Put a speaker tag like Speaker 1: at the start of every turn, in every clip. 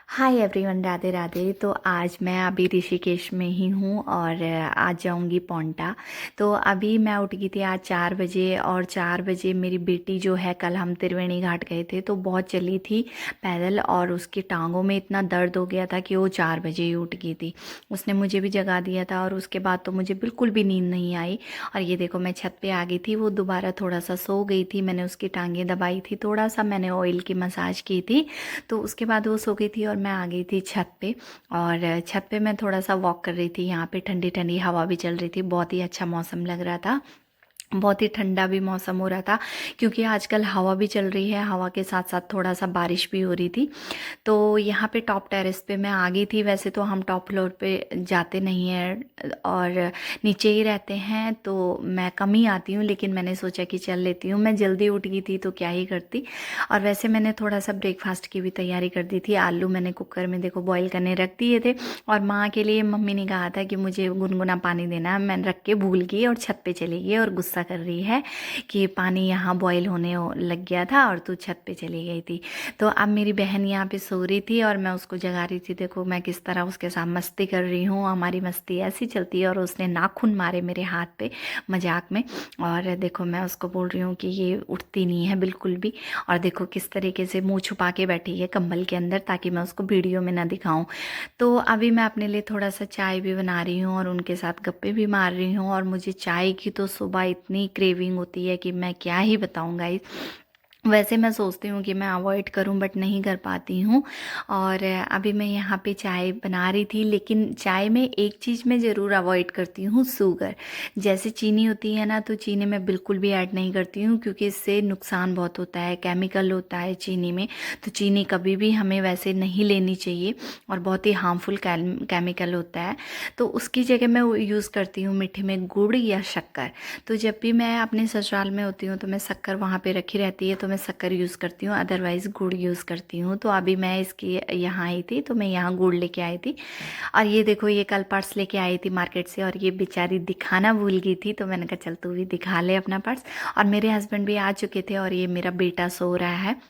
Speaker 1: Hi everyone, Radhe Radhe. तो आज मैं अभी ऋषिकेश में ही हूँ और आज जाऊँगी पौंटा। तो अभी मैं उठ गई थी आज 4 बजे, और 4 बजे मेरी बेटी जो है, कल हम त्रिवेणी घाट गए थे तो बहुत चली थी पैदल, और उसकी टांगों में इतना दर्द हो गया था कि वो 4 बजे ही उठ गई थी। उसने मुझे भी जगा दिया था और उसके बाद तो मुझे बिल्कुल भी नींद नहीं आई। और ये देखो, मैं छत पे आ गई थी, वो दोबारा थोड़ा सा सो गई थी। मैंने उसकी टांगें दबाई थी, थोड़ा सा मैंने ऑयल की मसाज की थी। तो उसके बाद वो सो गई थी और मैं आ गई थी छत पे। और छत पे मैं थोड़ा सा वॉक कर रही थी। यहाँ पे ठंडी ठंडी हवा भी चल रही थी, बहुत ही अच्छा मौसम लग रहा था। बहुत ही ठंडा भी मौसम हो रहा था, क्योंकि आजकल हवा भी चल रही है, हवा के साथ साथ थोड़ा सा बारिश भी हो रही थी। तो यहाँ पे टॉप टेरेस पे मैं आ गई थी। वैसे तो हम टॉप फ्लोर पे जाते नहीं हैं और नीचे ही रहते हैं, तो मैं कम ही आती हूँ, लेकिन मैंने सोचा कि चल लेती हूँ। मैं जल्दी उठ गई थी तो क्या ही करती। और वैसे मैंने थोड़ा सा ब्रेकफास्ट की भी तैयारी कर दी थी। आलू मैंने कुकर में देखो बॉईल करने रख दिए थे, और माँ के लिए मम्मी ने कहा था कि मुझे गुनगुना पानी देना। मैं रख के भूल गई और छत पे चली गई और गुस्सा कर रही है कि पानी यहाँ बॉईल होने लग गया था और तू छत पे चली गई थी। तो अब मेरी बहन यहाँ पे सो रही थी और मैं उसको जगा रही थी। देखो मैं किस तरह उसके साथ मस्ती कर रही हूँ। हमारी मस्ती ऐसी चलती है। और उसने नाखून मारे मेरे हाथ पे मजाक में। और देखो मैं उसको बोल रही हूँ कि ये उठती नहीं है बिल्कुल भी। और देखो किस तरीके से मुंह छुपा के बैठी है कंबल के अंदर, ताकि मैं उसको वीडियो में ना दिखाऊं। तो अभी मैं अपने लिए थोड़ा सा चाय भी बना रही हूँ और उनके साथ गप्पे भी मार रही हूँ। और मुझे चाय की तो सुबह इतनी क्रेविंग होती है कि मैं क्या ही बताऊँ गाइस। वैसे मैं सोचती हूँ कि मैं अवॉइड करूँ, बट नहीं कर पाती हूँ। और अभी मैं यहाँ पे चाय बना रही थी, लेकिन चाय में एक चीज़ मैं ज़रूर अवॉइड करती हूँ, शुगर। जैसे चीनी होती है ना, तो चीनी मैं बिल्कुल भी ऐड नहीं करती हूँ, क्योंकि इससे नुकसान बहुत होता है, केमिकल होता है चीनी में। तो चीनी कभी भी हमें वैसे नहीं लेनी चाहिए, और बहुत ही हार्मफुल केमिकल होता है। तो उसकी जगह मैं यूज़ करती हूँ मीठे में गुड़ या शक्कर। तो जब भी मैं अपने ससुराल में होती हूँ तो मैं शक्कर वहाँ पे रखी रहती है, तो मैं शक्कर यूज़ करती हूँ, अदरवाइज़ गुड़ यूज़ करती हूँ। तो अभी मैं इसकी यहाँ आई थी तो मैं यहाँ गुड़ लेके आई थी। और ये देखो, ये कल पर्स लेके आई थी मार्केट से, और ये बेचारी दिखाना भूल गई थी, तो मैंने कहा चल तू भी दिखा ले अपना पर्स। और मेरे हस्बैंड भी आ चुके थे, और ये मेरा बेटा सो रहा है,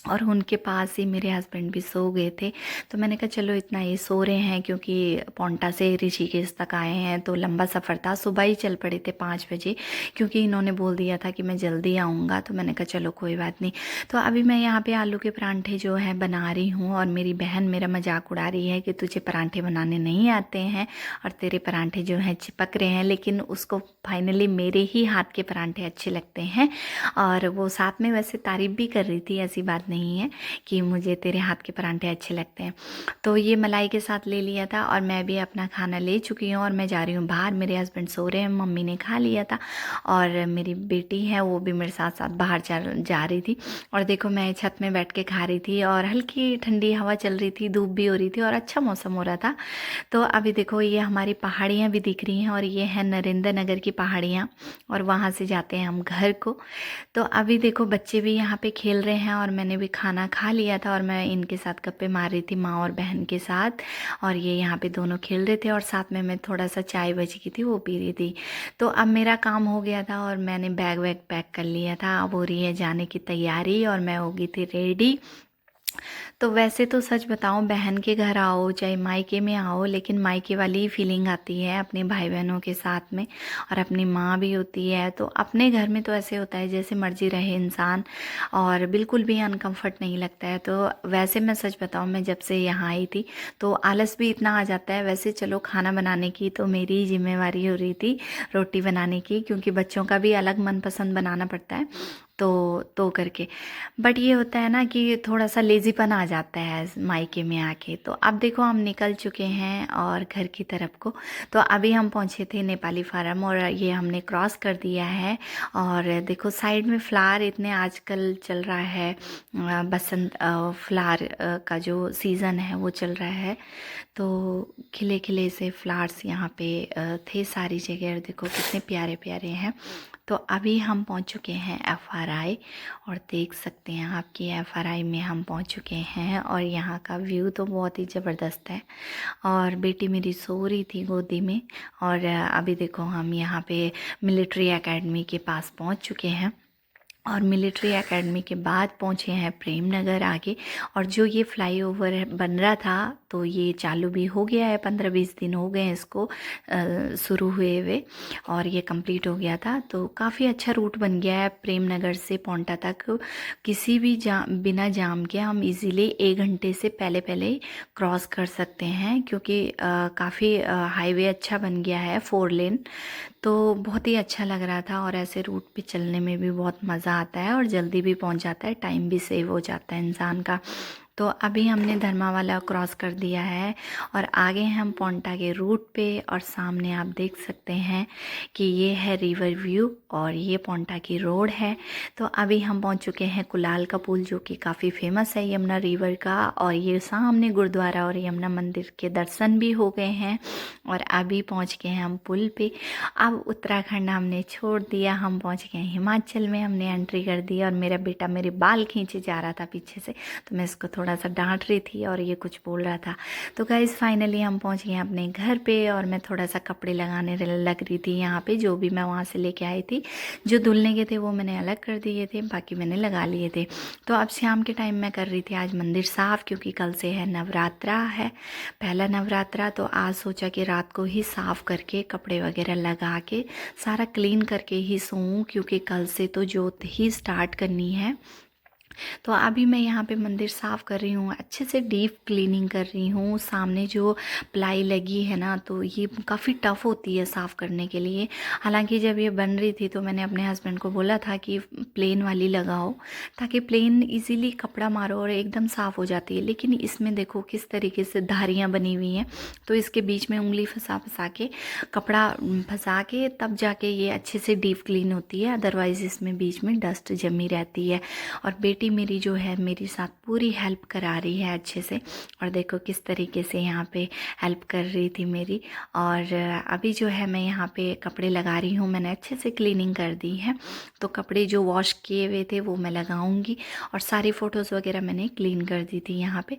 Speaker 1: और उनके पास ही मेरे हस्बैंड भी सो गए थे। तो मैंने कहा चलो इतना ये सो रहे हैं, क्योंकि पौंटा से ऋषिकेश तक आए हैं तो लंबा सफ़र था। सुबह ही चल पड़े थे 5 बजे, क्योंकि इन्होंने बोल दिया था कि मैं जल्दी आऊँगा। तो मैंने कहा चलो कोई बात नहीं। तो अभी मैं यहाँ पे आलू के परांठे जो है बना रही हूँ, और मेरी बहन मेरा मजाक उड़ा रही है कि तुझे परांठे बनाने नहीं आते हैं और तेरे परांठे जो हैं चिपक रहे हैं। लेकिन उसको फाइनली मेरे ही हाथ के परांठे अच्छे लगते हैं, और वो साथ में वैसे तारीफ़ भी कर रही थी, ऐसी बात नहीं है कि मुझे तेरे हाथ के परांठे अच्छे लगते हैं। तो ये मलाई के साथ ले लिया था, और मैं भी अपना खाना ले चुकी हूँ और मैं जा रही हूँ बाहर। मेरे हस्बैंड सो रहे हैं, मम्मी ने खा लिया था, और मेरी बेटी है वो भी मेरे साथ साथ बाहर जा रही थी। और देखो मैं छत में बैठ के खा रही थी, और हल्की ठंडी हवा चल रही थी, धूप भी हो रही थी, और अच्छा मौसम हो रहा था। तो अभी देखो ये हमारी पहाड़ियाँ भी दिख रही हैं, और ये है नरेंद्र नगर की पहाड़ियाँ, और वहाँ से जाते हैं हम घर को। तो अभी देखो बच्चे भी यहाँ पे खेल रहे हैं, और मैंने भी खाना खा लिया था, और मैं इनके साथ गप्पे मार रही थी माँ और बहन के साथ। और ये यहाँ पे दोनों खेल रहे थे, और साथ में मैं थोड़ा सा चाय बची की थी वो पी रही थी। तो अब मेरा काम हो गया था, और मैंने बैग वैग पैक कर लिया था। अब हो रही है जाने की तैयारी, और मैं हो गई थी रेडी। तो वैसे तो सच बताऊं, बहन के घर आओ चाहे मायके में आओ, लेकिन मायके वाली ही फीलिंग आती है अपने भाई बहनों के साथ में। और अपनी माँ भी होती है, तो अपने घर में तो ऐसे होता है जैसे मर्जी रहे इंसान, और बिल्कुल भी अनकंफर्ट नहीं लगता है। तो वैसे मैं सच बताऊं, मैं जब से यहाँ आई थी तो आलस भी इतना आ जाता है। वैसे चलो खाना बनाने की तो मेरी ही जिम्मेवारी हो रही थी, रोटी बनाने की, क्योंकि बच्चों का भी अलग मनपसंद बनाना पड़ता है। तो करके, बट ये होता है ना कि थोड़ा सा लेजीपन आ जाता है मायके में आके। तो अब देखो हम निकल चुके हैं और घर की तरफ को। तो अभी हम पहुंचे थे नेपाली फार्म, और ये हमने क्रॉस कर दिया है। और देखो साइड में फ्लावर इतने आजकल चल रहा है, बसंत फ्लावर का जो सीज़न है वो चल रहा है। तो खिले खिले से फ्लावर्स यहाँ पे थे सारी जगह, और देखो कितने प्यारे प्यारे हैं। तो अभी हम पहुंच चुके हैं FRI, और देख सकते हैं आपकी FRI में हम पहुंच चुके हैं, और यहाँ का व्यू तो बहुत ही ज़बरदस्त है। और बेटी मेरी सो रही थी गोदी में। और अभी देखो हम यहाँ पे मिलिट्री एकेडमी के पास पहुंच चुके हैं। और मिलिट्री एकेडमी के बाद पहुँचे हैं प्रेम नगर आगे। और जो ये फ्लाईओवर बन रहा था तो ये चालू भी हो गया है, 15-20 दिन हो गए हैं इसको शुरू हुए हुए, और ये कंप्लीट हो गया था। तो काफ़ी अच्छा रूट बन गया है प्रेम नगर से पोंटा तक। किसी भी बिना जाम के हम इजीली 1 घंटे से पहले पहले क्रॉस कर सकते हैं, क्योंकि काफ़ी हाईवे अच्छा बन गया है 4 लेन। तो बहुत ही अच्छा लग रहा था, और ऐसे रूट पे चलने में भी बहुत मज़ा आता है और जल्दी भी पहुंच जाता है, टाइम भी सेव हो जाता है इंसान का। तो अभी हमने धर्मावाला क्रॉस कर दिया है और आगे हम पोंटा के रूट पे, और सामने आप देख सकते हैं कि ये है रिवर व्यू और ये पोंटा की रोड है। तो अभी हम पहुंच चुके हैं कुलाल का पुल, जो कि काफ़ी फेमस है यमुना रिवर का, और ये सामने गुरुद्वारा और यमुना मंदिर के दर्शन भी हो गए हैं। और अभी पहुंच गए हैं हम पुल पे। अब उत्तराखंड हमने छोड़ दिया, हम पहुंच गए हिमाचल में, हमने एंट्री कर दी। और मेरा बेटा मेरे बाल खींचे जा रहा था पीछे से, तो मैं इसको थोड़ा सा डांट रही थी और ये कुछ बोल रहा था। तो गाइस फाइनली हम पहुंच गए अपने घर पे, और मैं थोड़ा सा कपड़े लगाने लग रही थी यहाँ पे, जो भी मैं वहाँ से लेके आई थी। जो धुलने के थे वो मैंने अलग कर दिए थे, बाकी मैंने लगा लिए थे। तो अब शाम के टाइम मैं कर रही थी आज मंदिर साफ़, क्योंकि कल से है नवरात्रा है, पहला नवरात्रा। तो आज सोचा कि रात को ही साफ़ करके कपड़े वगैरह लगा के सारा क्लीन करके ही सोऊं, क्योंकि कल से तो जोत ही स्टार्ट करनी है। तो अभी मैं यहाँ पे मंदिर साफ़ कर रही हूँ, अच्छे से डीप क्लीनिंग कर रही हूँ। सामने जो प्लाई लगी है ना, तो ये काफ़ी टफ़ होती है साफ़ करने के लिए। हालांकि जब ये बन रही थी तो मैंने अपने हस्बैंड को बोला था कि प्लेन वाली लगाओ, ताकि प्लेन इजीली कपड़ा मारो और एकदम साफ़ हो जाती है। लेकिन इसमें देखो किस तरीके से धारियाँ बनी हुई हैं, तो इसके बीच में उंगली फंसा फंसा के, कपड़ा फंसा के, तब जाके ये अच्छे से डीप क्लीन होती है। अदरवाइज़ इसमें बीच में डस्ट जमी रहती है। और बेटी मेरी जो है मेरे साथ पूरी हेल्प करा रही है अच्छे से, और देखो किस तरीके से यहाँ पे हेल्प कर रही थी मेरी। और अभी जो है मैं यहाँ पे कपड़े लगा रही हूँ, मैंने अच्छे से क्लीनिंग कर दी है। तो कपड़े जो वॉश किए हुए थे वो मैं लगाऊंगी, और सारी फ़ोटोज़ वगैरह मैंने क्लीन कर दी थी यहाँ पे।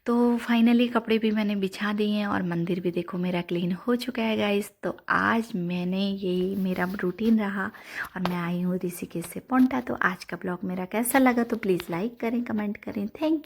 Speaker 1: तो फाइनली कपड़े भी मैंने बिछा दिए हैं, और मंदिर भी देखो मेरा क्लीन हो चुका है गाइस। तो आज मैंने यही मेरा रूटीन रहा, और मैं आई हूँ ऋषिकेश से पोंटा। तो आज का ब्लॉग मेरा कैसा लगा तो प्लीज़ लाइक करें, कमेंट करें। Thank you.